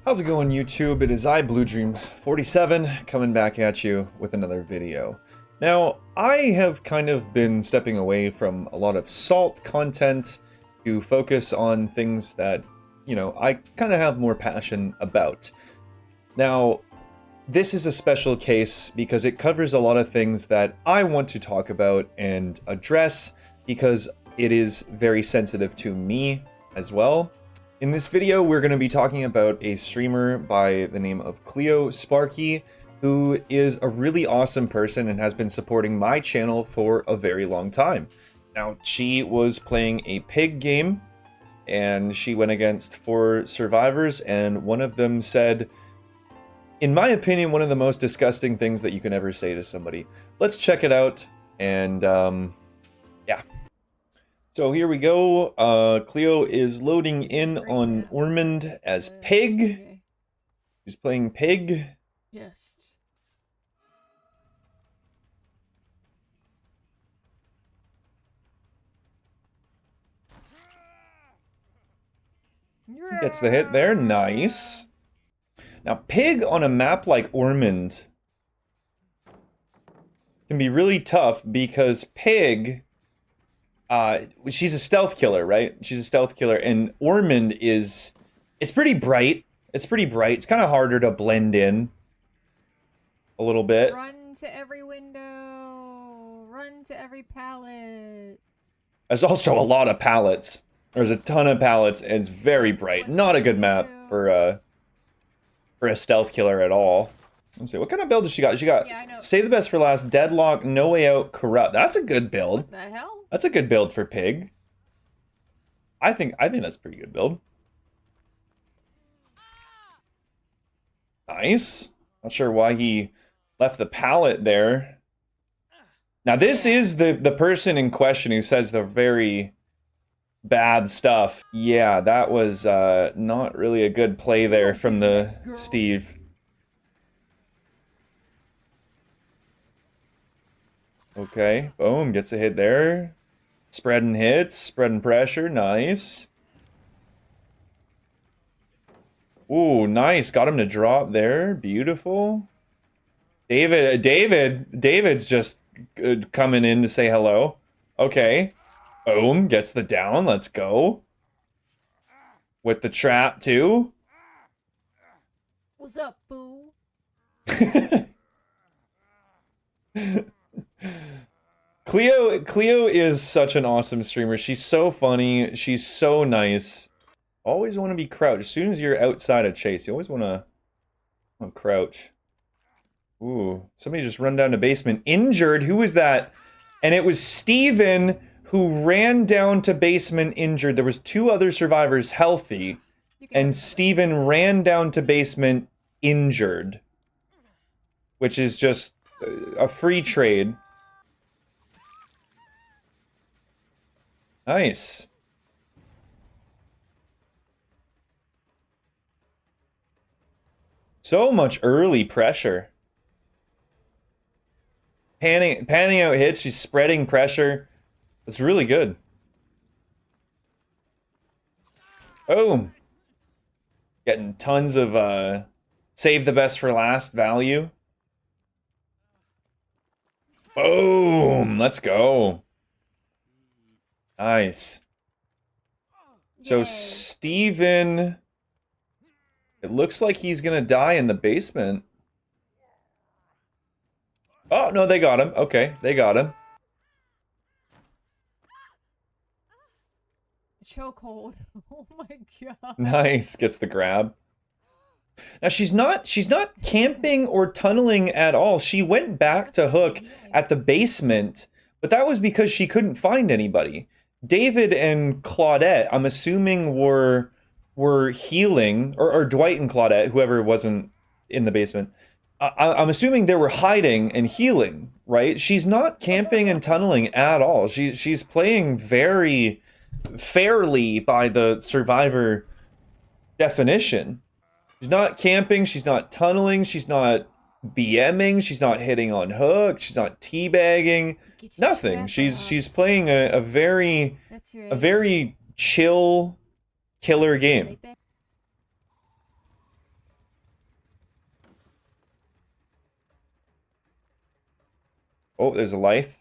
How's it going, YouTube? It is I, Blue Dream 47, coming back at you with another video. Now, I have kind of been stepping away from a lot of salt content to focus on things that, I kind of have more passion about. Now, this is a special case because it covers a lot of things that I want to talk about and address because it is very sensitive to me as well. In this video, we're going to be talking about a streamer by the name of Cleo Sparky, who is a really awesome person and has been supporting my channel for a very long time. Now, she was playing a pig game, and she went against 4 survivors, and one of them said, in my opinion, one of the most disgusting things that you can ever say to somebody. Let's check it out, and yeah. So here we go. Cleo is loading in on Ormond as Pig. She's playing Pig. Yes. Gets the hit there. Nice. Now, Pig on a map like Ormond can be really tough because Pig... she's a stealth killer, right? She's a stealth killer, and Ormond is... It's pretty bright. It's pretty bright. It's kind of harder to blend in a little bit. Run to every window. Run to every pallet. There's also a lot of pallets. There's a ton of pallets, and it's very bright. Not a good map for a stealth killer at all. Let's see, what kind of build does she got? She got Save the Best for Last, Deadlock, No Way Out, Corrupt. That's a good build. What the hell? That's a good build for Pig. I think that's a pretty good build. Nice. Not sure why he left the pallet there. Now this is the person in question who says the very bad stuff. Yeah, that was not really a good play there from the Steve. Okay, boom, gets a hit there. Spreading hits, spreading pressure, nice. Ooh, nice, got him to drop there, beautiful. David's just coming in to say hello. Okay, boom, gets the down, let's go. With the trap, too. What's up, boo? Cleo is such an awesome streamer. She's so funny. She's so nice. Always want to be crouched. As soon as you're outside a chase, you always want to crouch. Ooh, somebody just run down to basement. Injured? Who was that? And it was Steven who ran down to basement injured. There was 2 other survivors healthy. And Steven ran down to basement injured. Which is just a free trade. Nice. So much early pressure. Panning out hits, she's spreading pressure. It's really good. Boom. Getting tons of save the best for last value. Boom! Let's go. Nice. So Steven, it looks like he's gonna die in the basement. Oh, no, they got him. Okay, they got him. Chokehold. Oh my god. Nice, gets the grab. Now she's not camping or tunneling at all. She went back to hook at the basement, but that was because she couldn't find anybody. David and Claudette, I'm assuming were healing, or Dwight and Claudette, whoever wasn't in the basement. I'm assuming they were hiding and healing, right? She's not camping and tunneling at all. She's playing very fairly by the survivor definition. She's not camping, she's not tunneling, she's not BMing, she's not hitting on hook, she's not teabagging, nothing. She's playing a very chill killer game. Oh, there's a Lythe.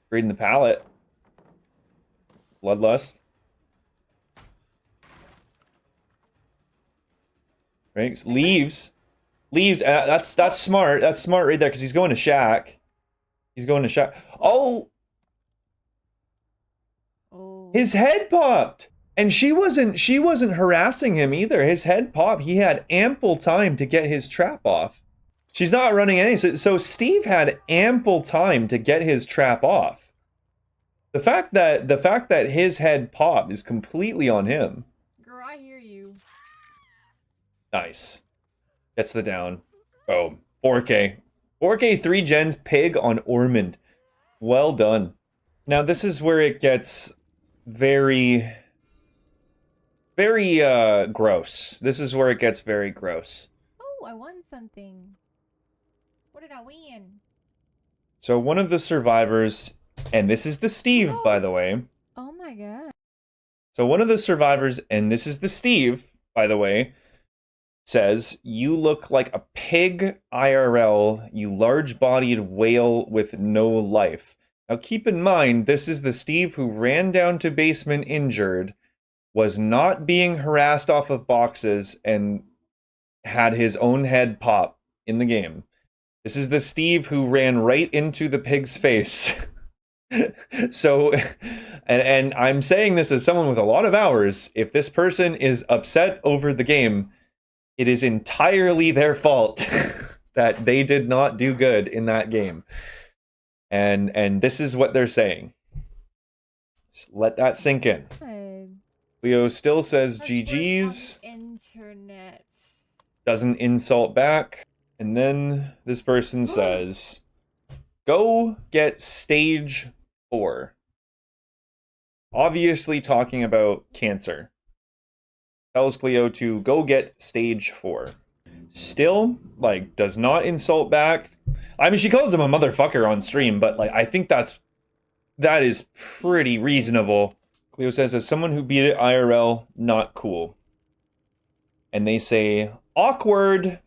Reading the pallet. Bloodlust. Right? Leaves. Leaves. That's smart. That's smart right there because he's going to Shack. He's going to Shack. Oh! Oh. His head popped! And she wasn't harassing him either. His head popped. He had ample time to get his trap off. She's not running any. So Steve had ample time to get his trap off. The fact that his head popped is completely on him. Girl, I hear you. Nice. Gets the down. Oh, 4K. 4K 3 gens pig on Ormond. Well done. Now this is where it gets very gross. This is where it gets very gross. Oh, I won something. What did I win? So one of the survivors, and this is the Steve, by the way. Oh my god. So one of the survivors, and this is the Steve, by the way, says, "You look like a pig IRL, you large-bodied whale with no life." Now keep in mind, this is the Steve who ran down to basement injured, was not being harassed off of boxes, and had his own head pop in the game. This is the Steve who ran right into the pig's face. So, and I'm saying this as someone with a lot of hours, if this person is upset over the game, it is entirely their fault that they did not do good in that game. And this is what they're saying. Just let that sink in. Good. Leo still says That's GG's. Internet. Doesn't insult back. And then this person says, "Go get stage 4." Obviously talking about cancer. Tells Cleo to go get stage 4. Still, like, does not insult back. I mean, she calls him a motherfucker on stream, but, like, I think that is pretty reasonable. Cleo says, "As someone who beat it IRL, not cool." And they say, "Awkward.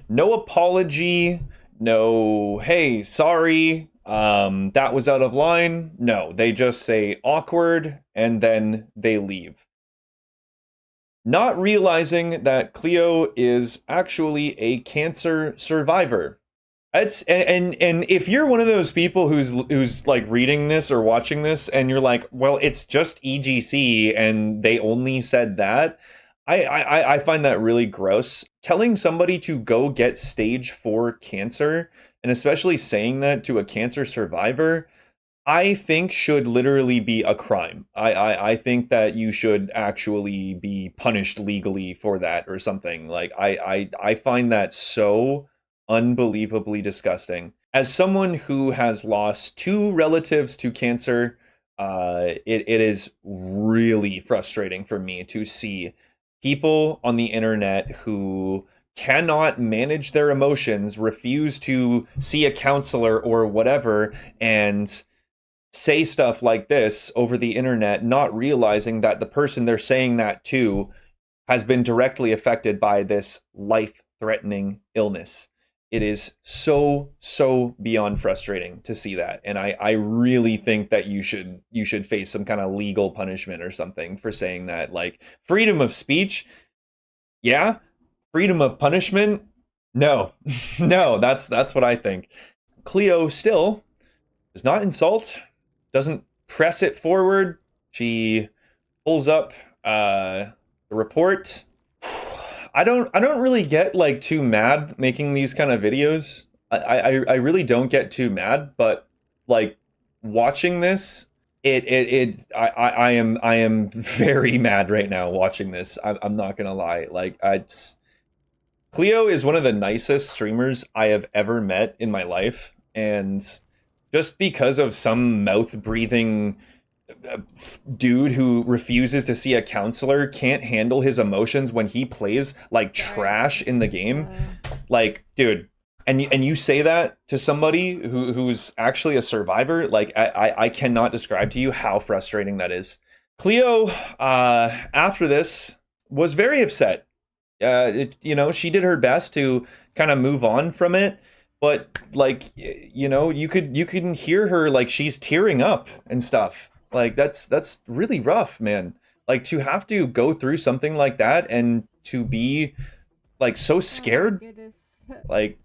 No apology. No, hey, sorry. That was out of line." No, they just say awkward, and then they leave. Not realizing that Cleo is actually a cancer survivor. And if you're one of those people who's like reading this or watching this and you're like, well, it's just EGC and they only said that, I find that really gross. Telling somebody to go get stage 4 cancer, and especially saying that to a cancer survivor, I think should literally be a crime. I think that you should actually be punished legally for that or something. Like I find that so unbelievably disgusting. As someone who has lost 2 relatives to cancer, it is really frustrating for me to see people on the internet who cannot manage their emotions, refuse to see a counselor or whatever, and say stuff like this over the internet, not realizing that the person they're saying that to has been directly affected by this life-threatening illness. It is so beyond frustrating to see that, and I really think that you should face some kind of legal punishment or something for saying that. Like, freedom of speech, yeah. Freedom of punishment, no. No, that's what I think. Cleo still does not insult, doesn't press it forward. She pulls up the report. I don't really get like too mad making these kind of videos. I really don't get too mad, but like watching this, I am very mad right now watching this. I'm not gonna lie. Like, Cleo is one of the nicest streamers I have ever met in my life, and just because of some mouth-breathing dude who refuses to see a counselor, can't handle his emotions when he plays like trash in the game, like, dude, and you say that to somebody who's actually a survivor, like, I cannot describe to you how frustrating that is. Cleo, after this, was very upset. She did her best to kind of move on from it, but like, you can hear her, like, she's tearing up and stuff. Like, that's really rough, man. Like, to have to go through something like that and to be like so Oh my scared. goodness. Like,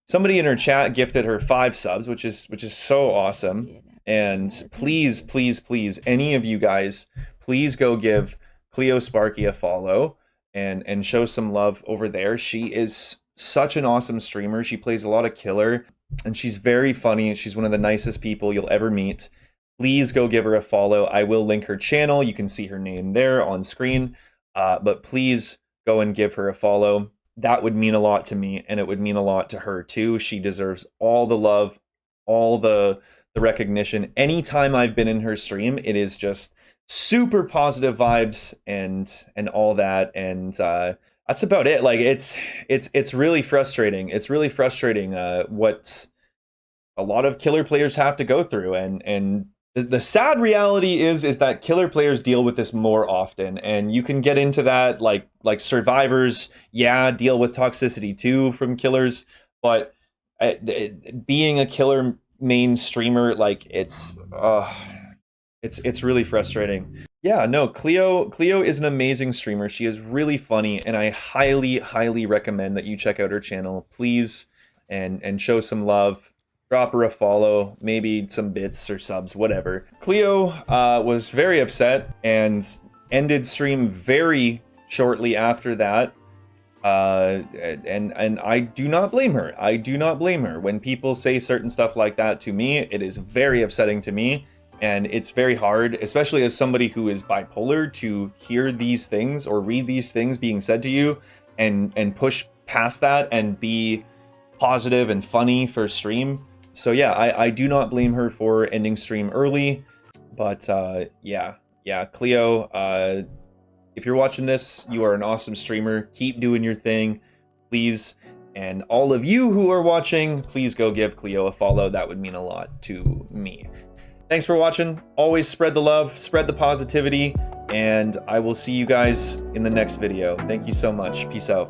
somebody in her chat gifted her 5 subs, which is so awesome. And please, please, please, any of you guys, please go give Cleo Sparky a follow and show some love over there. She is such an awesome streamer. She plays a lot of killer, and she's very funny. She's one of the nicest people you'll ever meet. Please go give her a follow. I will link her channel. You can see her name there on screen. But please go and give her a follow. That would mean a lot to me, and it would mean a lot to her too. She deserves all the love, all the recognition. Anytime I've been in her stream, it is just super positive vibes and all that. And that's about it. Like, it's really frustrating. It's really frustrating what a lot of killer players have to go through, and the sad reality is that killer players deal with this more often, and you can get into that, like survivors, yeah, deal with toxicity too from killers, but being a killer main streamer, like, it's really frustrating. Yeah, no, Cleo is an amazing streamer. She is really funny, and I highly recommend that you check out her channel, please, and show some love. Drop her a follow, maybe some bits or subs, whatever. Cleo was very upset and ended stream very shortly after that. And I do not blame her. I do not blame her. When people say certain stuff like that to me, it is very upsetting to me. And it's very hard, especially as somebody who is bipolar, to hear these things or read these things being said to you and push past that and be positive and funny for stream. So yeah, I do not blame her for ending stream early, but yeah, Cleo, if you're watching this, you are an awesome streamer. Keep doing your thing, please. And all of you who are watching, please go give Cleo a follow. That would mean a lot to me. Thanks for watching. Always spread the love, spread the positivity, and I will see you guys in the next video. Thank you so much. Peace out.